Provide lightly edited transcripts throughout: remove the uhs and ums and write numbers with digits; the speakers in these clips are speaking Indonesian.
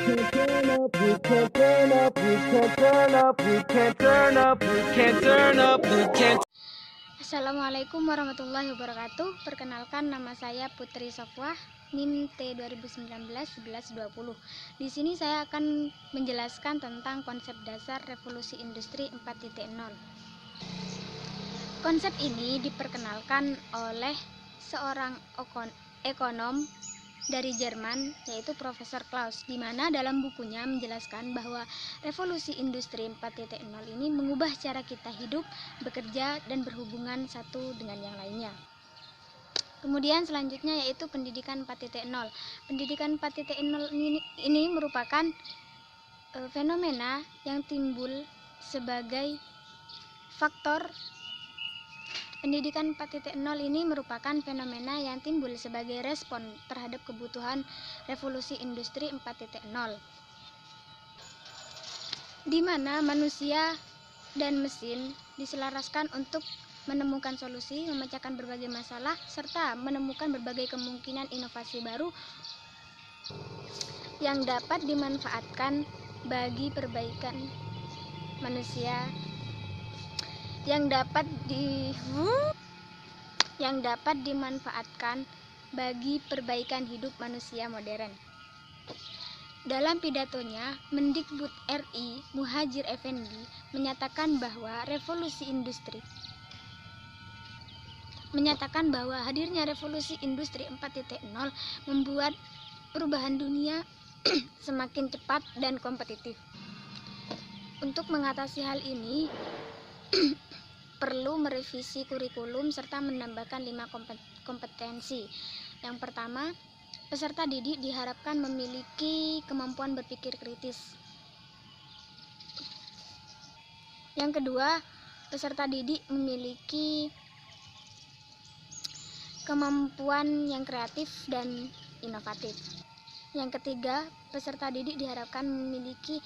can't turn up, we can't turn up, we can't turn up, we can't turn up, we can't turn up, we can't. Assalamualaikum warahmatullahi wabarakatuh. Perkenalkan, nama saya Putri Sofwah, NIM T 2019-1120. Di sini saya akan menjelaskan tentang konsep dasar revolusi industri 4.0. Konsep ini diperkenalkan oleh seorang ekonom dari Jerman, yaitu Profesor Klaus, di mana dalam bukunya menjelaskan bahwa revolusi industri 4.0 ini mengubah cara kita hidup, bekerja, dan berhubungan satu dengan yang lainnya. Kemudian selanjutnya yaitu pendidikan 4.0. Pendidikan 4.0 ini merupakan fenomena yang timbul sebagai faktor. Pendidikan 4.0 ini merupakan fenomena yang timbul sebagai respon terhadap kebutuhan revolusi industri 4.0, di mana manusia dan mesin diselaraskan untuk menemukan solusi, memecahkan berbagai masalah, serta menemukan berbagai kemungkinan inovasi baru yang dapat dimanfaatkan bagi perbaikan manusia, yang dapat dimanfaatkan bagi perbaikan hidup manusia modern. Dalam pidatonya, Mendikbud RI Muhadjir Effendi menyatakan bahwa hadirnya revolusi industri 4.0 membuat perubahan dunia semakin cepat dan kompetitif. Untuk mengatasi hal ini, perlu merevisi kurikulum serta menambahkan 5 kompetensi. Yang pertama, peserta didik diharapkan memiliki kemampuan berpikir kritis. Yang kedua, peserta didik memiliki kemampuan yang kreatif dan inovatif. Yang ketiga, peserta didik diharapkan memiliki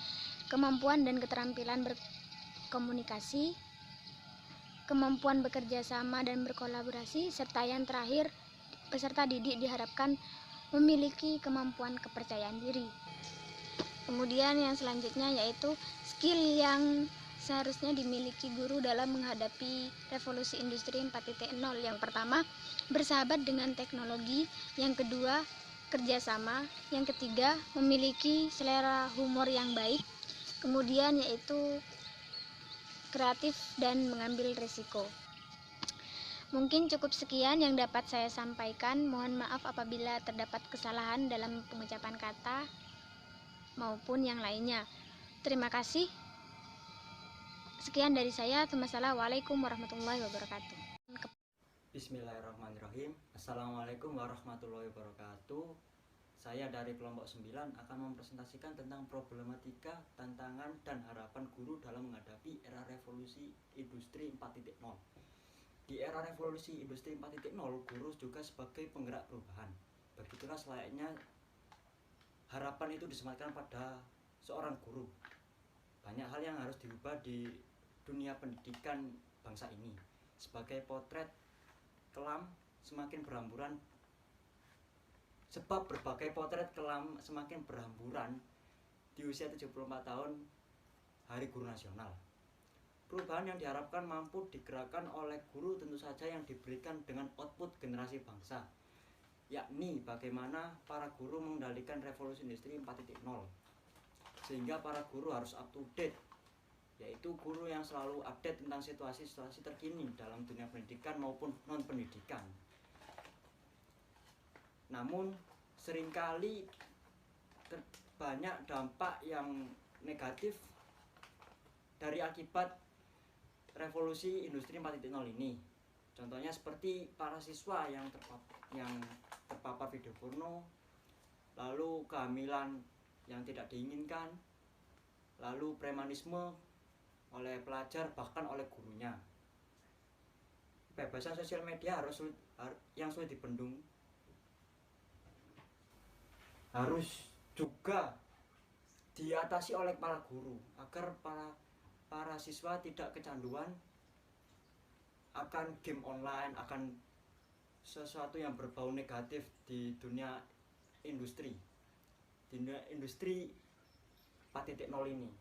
kemampuan dan keterampilan berkomunikasi, kemampuan bekerja sama dan berkolaborasi, serta yang terakhir, peserta didik diharapkan memiliki kemampuan kepercayaan diri. Kemudian yang selanjutnya yaitu skill yang seharusnya dimiliki guru dalam menghadapi revolusi industri 4.0. Yang pertama, bersahabat dengan teknologi. Yang kedua, kerjasama. Yang ketiga, memiliki selera humor yang baik. Kemudian yaitu kreatif dan mengambil risiko. Mungkin cukup sekian yang dapat saya sampaikan. Mohon maaf apabila terdapat kesalahan dalam pengucapan kata maupun yang lainnya. Terima kasih. Sekian dari saya. Wassalamualaikum warahmatullahi wabarakatuh. Bismillahirrahmanirrahim. Assalamualaikum warahmatullahi wabarakatuh. Saya dari kelompok 9 akan mempresentasikan tentang problematika, tantangan, dan harapan guru dalam menghadapi era revolusi industri 4.0. Di era revolusi industri 4.0, guru juga sebagai penggerak perubahan. Begitulah selayaknya harapan itu disematkan pada seorang guru. Banyak hal yang harus dirubah di dunia pendidikan bangsa ini. Sebagai potret kelam semakin berhamburan, sebab berbagai potret kelam semakin berhamburan di usia 74 tahun Hari Guru Nasional. Perubahan yang diharapkan mampu digerakkan oleh guru tentu saja yang diberikan dengan output generasi bangsa, yakni bagaimana para guru mengendalikan revolusi industri 4.0. Sehingga para guru harus up to date, yaitu guru yang selalu update tentang situasi-situasi terkini dalam dunia pendidikan maupun non-pendidikan. Namun seringkali banyak dampak yang negatif dari akibat revolusi industri 4.0 ini. Contohnya seperti para siswa yang terpapar video porno, lalu kehamilan yang tidak diinginkan, lalu premanisme oleh pelajar bahkan oleh gurunya. Kebebasan sosial media yang sulit dibendung harus juga diatasi oleh para guru agar para siswa tidak kecanduan akan game online, akan sesuatu yang berbau negatif di dunia industri. Di dunia industri 4.0 ini.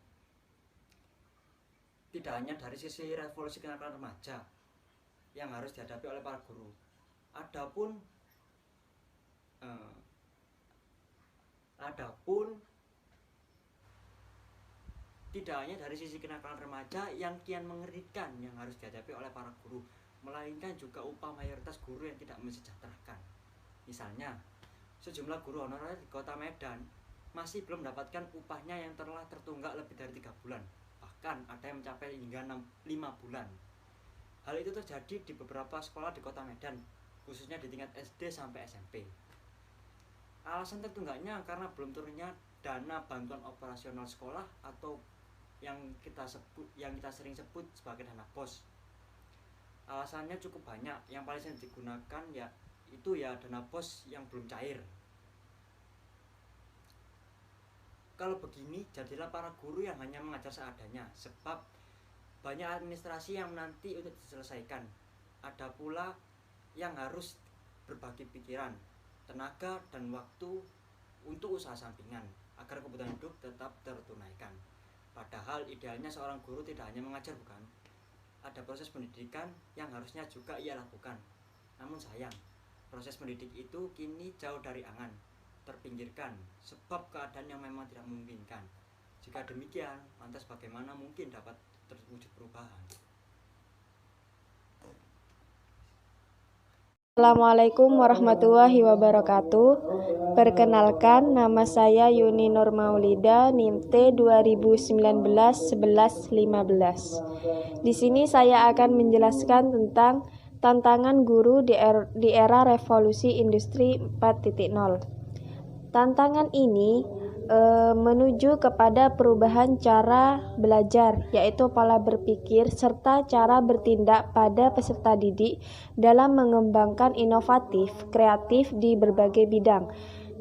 Tidak hanya dari sisi revolusi kenakalan remaja yang harus dihadapi oleh para guru, adapun tidak hanya dari sisi kenakalan remaja yang kian mengerikan yang harus dihadapi oleh para guru, melainkan juga upah mayoritas guru yang tidak mensejahterakan. Misalnya, sejumlah guru honorer di Kota Medan masih belum mendapatkan upahnya yang telah tertunggak lebih dari 3 bulan. Bahkan ada yang mencapai hingga 5 bulan. Hal itu terjadi di beberapa sekolah di Kota Medan, khususnya di tingkat SD sampai SMP. Alasan tertunggaknya karena belum turunnya dana bantuan operasional sekolah atau yang kita sering sebut sebagai dana BOS. Alasannya cukup banyak. Yang paling sering digunakan yaitu dana BOS yang belum cair. Kalau begini, jadilah para guru yang hanya mengajar seadanya, sebab banyak administrasi yang menanti untuk diselesaikan. Ada pula yang harus berbagi pikiran, tenaga, dan waktu untuk usaha sampingan agar kebutuhan hidup tetap tertunaikan. Padahal idealnya seorang guru tidak hanya mengajar, bukan? Ada proses pendidikan yang harusnya juga ia lakukan. Namun sayang, proses mendidik itu kini jauh dari angan, terpinggirkan sebab keadaan yang memang tidak memungkinkan. Jika demikian, lantas bagaimana mungkin dapat terwujud perubahan? Assalamualaikum warahmatullahi wabarakatuh. Perkenalkan, nama saya Yuni Nur Maulida, NIM T 2019-11-15. Di sini saya akan menjelaskan tentang tantangan guru di era revolusi industri 4.0. Tantangan ini menuju kepada perubahan cara belajar, yaitu pola berpikir serta cara bertindak pada peserta didik dalam mengembangkan inovatif, kreatif di berbagai bidang.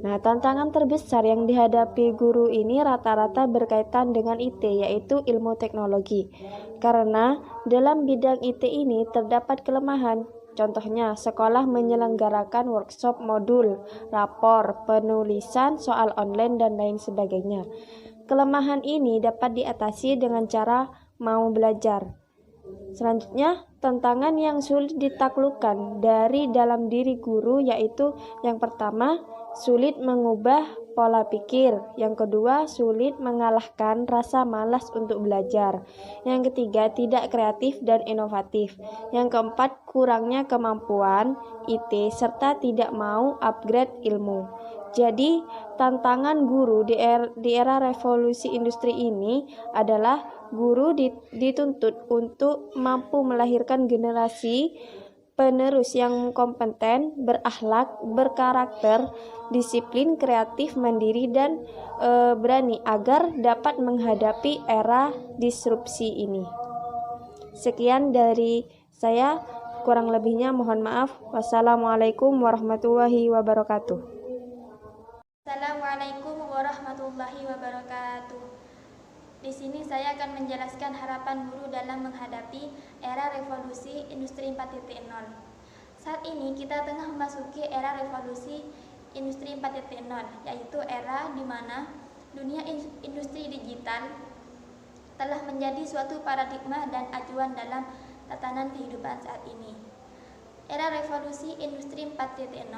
Nah, tantangan terbesar yang dihadapi guru ini rata-rata berkaitan dengan IT, yaitu ilmu teknologi. Karena dalam bidang IT ini terdapat kelemahan. Contohnya, sekolah menyelenggarakan workshop modul, rapor, penulisan, soal online, dan lain sebagainya. Kelemahan ini dapat diatasi dengan cara mau belajar. Selanjutnya, tantangan yang sulit ditaklukkan dari dalam diri guru yaitu yang pertama, sulit mengubah pola pikir. Yang kedua, sulit mengalahkan rasa malas untuk belajar. Yang ketiga, tidak kreatif dan inovatif. Yang keempat, kurangnya kemampuan IT serta tidak mau upgrade ilmu. Jadi, tantangan guru di era revolusi industri ini adalah guru dituntut untuk mampu melahirkan generasi penerus yang kompeten, berakhlak, berkarakter, disiplin, kreatif, mandiri, dan berani agar dapat menghadapi era disrupsi ini. Sekian dari saya, kurang lebihnya mohon maaf. Wassalamualaikum warahmatullahi wabarakatuh. Assalamualaikum warahmatullahi wabarakatuh. Di sini saya akan menjelaskan harapan guru dalam menghadapi era revolusi industri 4.0. Saat ini kita tengah memasuki era revolusi industri 4.0, yaitu era di mana dunia industri digital telah menjadi suatu paradigma dan acuan dalam tatanan kehidupan saat ini. Era revolusi industri 4.0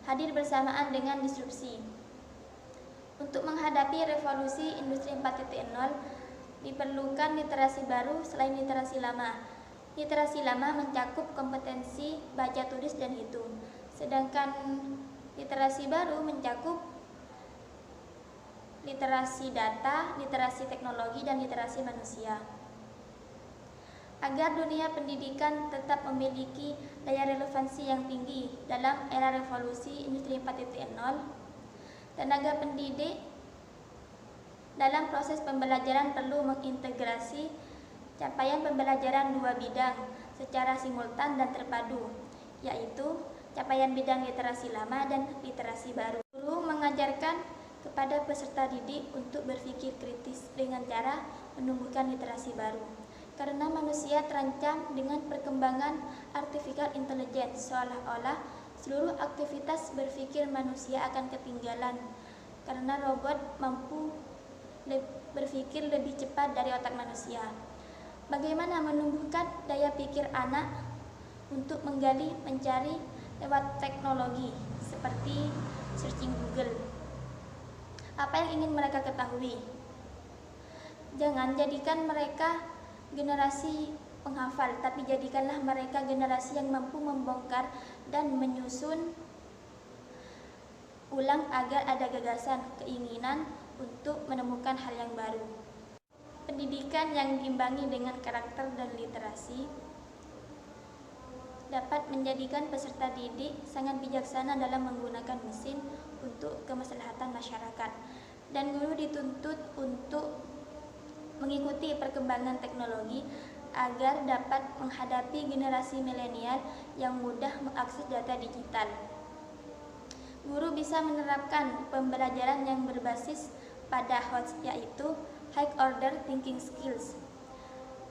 hadir bersamaan dengan disrupsi. Untuk menghadapi revolusi industri 4.0 diperlukan literasi baru selain literasi lama. Literasi lama mencakup kompetensi baca, tulis, dan hitung. Sedangkan literasi baru mencakup literasi data, literasi teknologi, dan literasi manusia. Agar dunia pendidikan tetap memiliki daya relevansi yang tinggi dalam era revolusi industri 4.0, tenaga pendidik dalam proses pembelajaran perlu mengintegrasi capaian pembelajaran dua bidang secara simultan dan terpadu, yaitu capaian bidang literasi lama dan literasi baru. Guru mengajarkan kepada peserta didik untuk berpikir kritis dengan cara menumbuhkan literasi baru. Karena manusia terancam dengan perkembangan artificial intelligence, seolah-olah seluruh aktivitas berpikir manusia akan ketinggalan karena robot mampu berpikir lebih cepat dari otak manusia. Bagaimana menumbuhkan daya pikir anak untuk menggali, mencari lewat teknologi seperti searching Google. Apa yang ingin mereka ketahui? Jangan jadikan mereka generasi penghafal, tapi jadikanlah mereka generasi yang mampu membongkar dan menyusun ulang agar ada gagasan, keinginan untuk menemukan hal yang baru. Pendidikan yang diimbangi dengan karakter dan literasi dapat menjadikan peserta didik sangat bijaksana dalam menggunakan mesin untuk kemaslahatan masyarakat. Dan guru dituntut untuk mengikuti perkembangan teknologi agar dapat menghadapi generasi milenial yang mudah mengakses data digital. Guru bisa menerapkan pembelajaran yang berbasis pada HOTS, yaitu High Order Thinking Skills.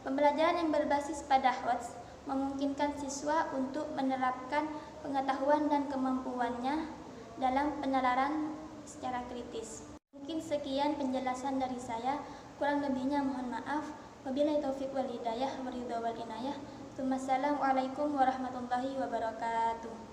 Pembelajaran yang berbasis pada HOTS memungkinkan siswa untuk menerapkan pengetahuan dan kemampuannya dalam penalaran secara kritis. Mungkin sekian penjelasan dari saya, kurang lebihnya mohon maaf. Wabillahi taufiq wal hidayah, waridha wal inayah. Assalamualaikum warahmatullahi wabarakatuh.